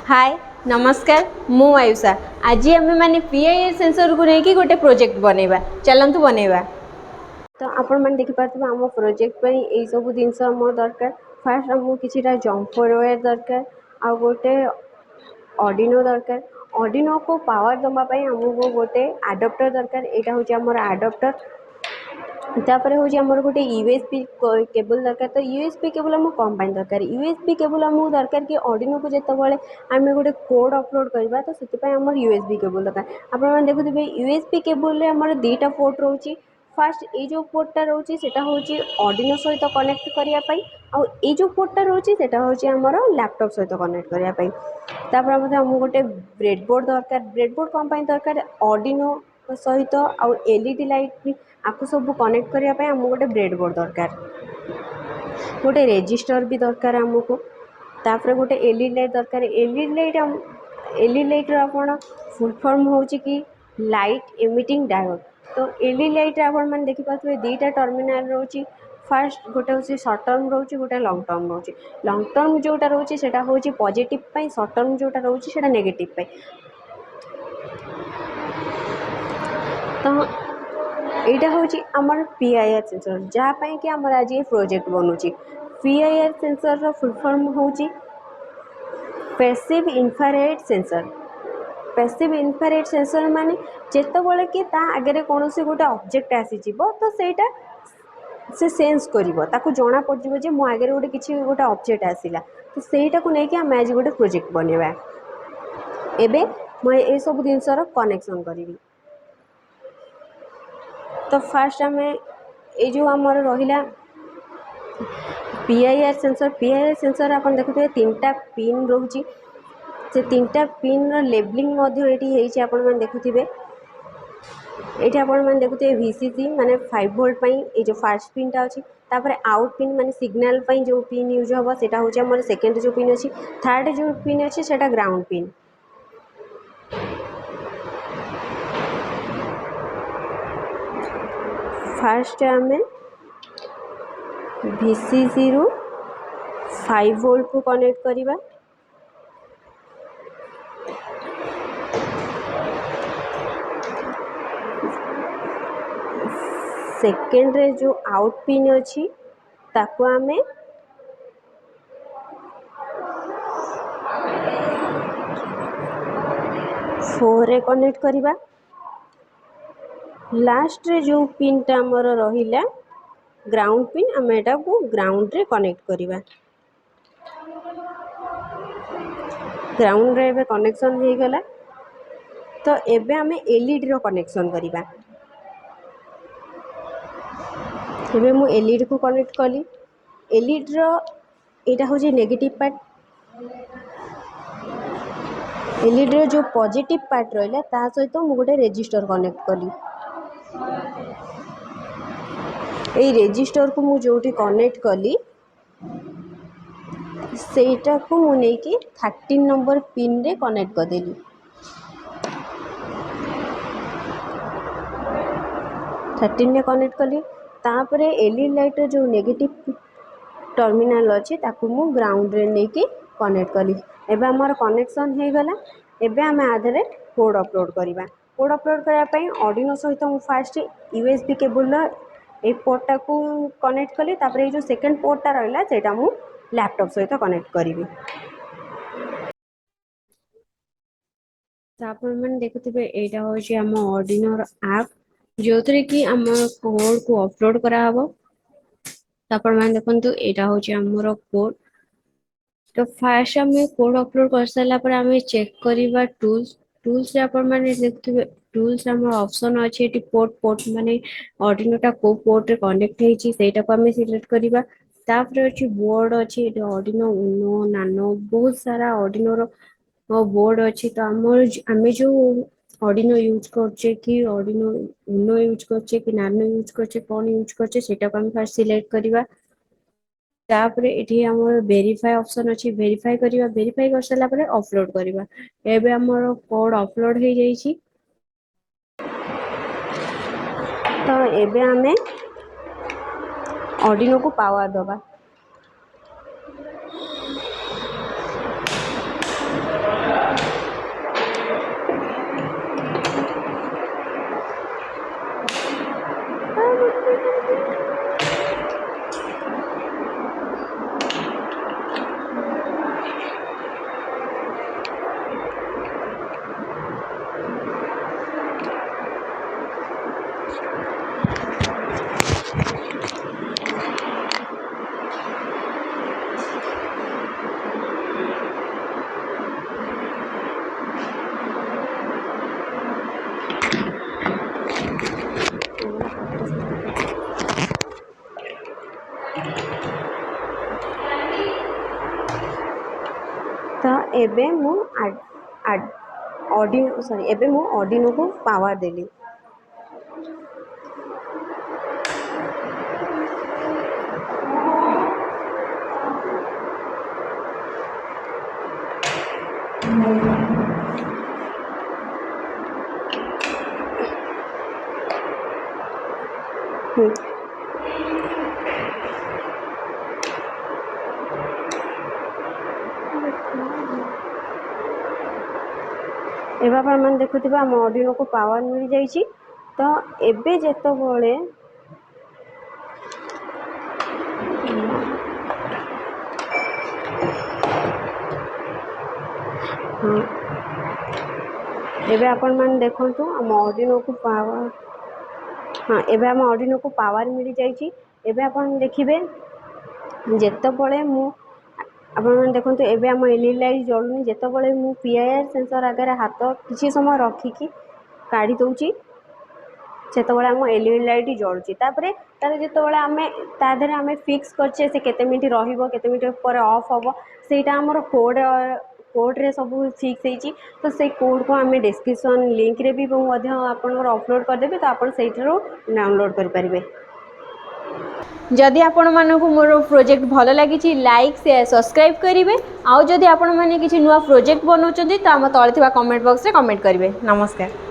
हाय नमस्कार मु आयुषा आज आम मैंने पीआईआर सेंसर को लेकिन गोटे प्रोजेक्ट बनैबा चलतु बनैबा। तो आपण मैंने देखिपे आम प्रोजेक्ट यही सब जिन दरकार। फास्ट आमको किसी जम्पर वायर दरकार आ गोटे ऑर्डिनो दरकार। ऑर्डिनो को पावर दवाई आमको गोटे आडाप्टर दरकार। यहाँ हूँ आमर आडाप्टर। तापर हूँ आमर गोटे यूएसबी केबल दरकार। तो यूएसबी केबल आम कम दरकार। यूएसबी केबल आमको दरकार कि ऑर्डिनो को जिते आम गोटे कोड अपलोड करवा तो से आम यूएसबी केबल दरकार। आपने देखुए यूएसबी केबल आमर दुईटा पोर्ट रोचे। फास्ट ये जो पोर्टा रोचे से हूँ ऑर्डिनो सहित कनेक्ट करने आई जो पोर्टा रोचे से हूँ आमर लैपटॉप सहित कनेक्ट करने। तापर आमको गोटे ब्रेडबोर्ड दरकार। ब्रेडबोर्ड कौन दरकार ऑर्डिनो सहित आउ एलईडी लाइट आपको सब कनेक्ट करने आमको गोटे ब्रेडबोर्ड दरकार। गोटे रेजिस्टर भी दरकार आमको। तापर गोटे एलईडी लाइट दरकार। एलईडी लाइट आपण फुल फॉर्म हो कि लाइट एमिटिंग डायोड। तो एलईडी लाइट आपण मैंने देखिपे दुईटा टर्मिनाल रोचे। फास्ट गोटे हूँ सर्ट टर्म रोचे गोटे लंग टर्म रोचे। लंग टर्म जोटा रोचे से हूँ पॉजिटिव सर्ट टर्म जोटा रोचे से नेगेटिव। तो यहाँ हूँ आमर पीआईआर सेंसर जहाँपाई कि आमर आज ये प्रोजेक्ट बनूची। पीआईआर सेंसर फुल फॉर्म हूँ passive infrared sensor. Passive infrared sensor माने जेतबले कि ता आगे कौन गोटे ऑब्जेक्ट आसी तो सेटा से सेंस करिवो ताको जना पड़िवो जे मो आगे गोटे किछि गोटे ऑब्जेक्ट आसिला। तो सेटा को लेके हम आज गोटे प्रोजेक्ट बनेबा। एबे मैं ये सब जिनसर कनेक्शन करी। तो फास्ट आम ये जो आमर रहा पीआईआर सेंसर आप देखुए तीन पिन रोचे। से तीनटा पिन लेबलिंग ये आपने देखुए। ये आपने देखुए VCC माने 5 वोल्ट ये जो फास्ट पिनटा अच्छी। तापर आउट पिन माने सिग्नल जो पिन यूज हम से हूँ सेकेंड जो पिन अच्छी। थर्ड जो पिन अच्छी से ग्राउंड पिन। फास्ट आम VCC रु 5 वोल्ट को कनेक्ट करवा। सेकेंड रे जो आउट पिन अच्छी ताको आमे 4 रे कनेक्ट करवा। लास्ट रे जो पिन टा हमर रहिला ग्राउंड पिन आम एटा को ग्राउंड रे कनेक्ट करवा। ग्राउंड रे कनेक्शन हो गला। तो एबे आम एलईडी रो कनेक्शन करवा। एबे मु एलईडी को कनेक्ट कली। एलईडी रो एटा हो जे नेगेटिव पार्ट। एलईडी रो जो पॉजिटिव पार्ट रहिला ता सहित मु गोटे रेजिस्टर कनेक्ट कली। ए रेजिस्टर को मु जोटी कनेक्ट कली सेटा को मु नै कि 13 नंबर पिन रे कनेक्ट कर देली। 13 रे कनेक्ट कली। तापर एलईडी लाइट जो नेगेटिव टर्मिनाल अच्छी ताकू मु ग्राउंड रे नै कि कनेक्ट कली। एबे हमर कनेक्शन हो गला। एबे हम आधरे कोड अपलोड करवा। कोड अपलोड करने ऑर्डिनो सहित मु फास्ट यूएसबी केबल ए पोर्टा को कनेक्ट कली। तापर ये जो सेकंड पोर्टा रहा सेटा मु लैपटॉप सहित कनेक्ट करी। मैंने देखुए यहाँ हूँ आम ऑर्डिनो ऐप जो थे कि आम कोड को अपलोड कराव। मैंने देखु यहाँ हूँ आमर कोड। तो फास्ट आम कोड अपलोड कर सारा पर आम चेक करवा टूल्स। टूल्स मैंने देखुए टूल्स आम ऑप्शन अच्छे पोर्ट पोर्ट माने ऑर्डिनोटा को पोर्ट रे कनेक्ट होईची सेटा को आम सिलेक्ट करवा। तापर अच्छी बोर्ड अच्छी ऑर्डिनो उनो नानो बहुत सारा ऑर्डिनो रो बोर्ड अच्छी। तो आम जो ऑर्डिनो यूज करचे कि ऑर्डिनो उनो यूज करचे कि नानो यूज करचे कौन यूज करचे सेटा को आम फास्ट सिलेक्ट करवा। तापर एठी हमर वेरीफाई ऑप्शन अच्छी वेरीफाई करवा। वेरीफाई कर सारा पर अपलोड करवा। एबे हमर कोड अपलोड हो जाइए। तो एबे हमें ऑर्डिनो को पावर दबा। एबे मु ऑर्डिनो सॉरी एबे मु ऑर्डिनो को पावर देली। एबे आपण मन देखुथिबा हम ऑर्डिनो को पावर मिल जाइछि। तो एबे जेतबळे हाँ एबे आपण मन देखंतु हम ऑर्डिनो को पावर हाँ एबे हम ऑर्डिनो को पावर मिल जाइछि। एबे आपण देखिबे जेतबळे मु आपण मन देखंतु एबे हम एलईडी लाइट जळुनी जेतबळे मु पीआईआर सेंसर आगे हाथ किछि समय रखिकी काढी दउछि सेतबळे हम एलईडी लाइट जळुछि। तापरे तारे जेतबळे हमें ता देरे हमें फिक्स करछे से केते मिनिट रहिबो केते मिनिट पर ऑफ होबो सेटा हमर कोड रे सब फिक्स हेछि। तो से कोड को हमें डिस्क्रिप्शन लिंक रे भी मध्य आपन अपलोड कर देबे तो आपन सेइटरो डाउनलोड कर परिबे। जदि आपण मानकु मोर प्रोजेक्ट भल लगी लाइक शेयर सब्सक्राइब करेंगे। आउ जदि आपण माने किछि नुआ प्रोजेक्ट बनाउछन्ती तो हम तळे थिबा कमेंट बॉक्स रे कमेंट करेंगे। नमस्कार।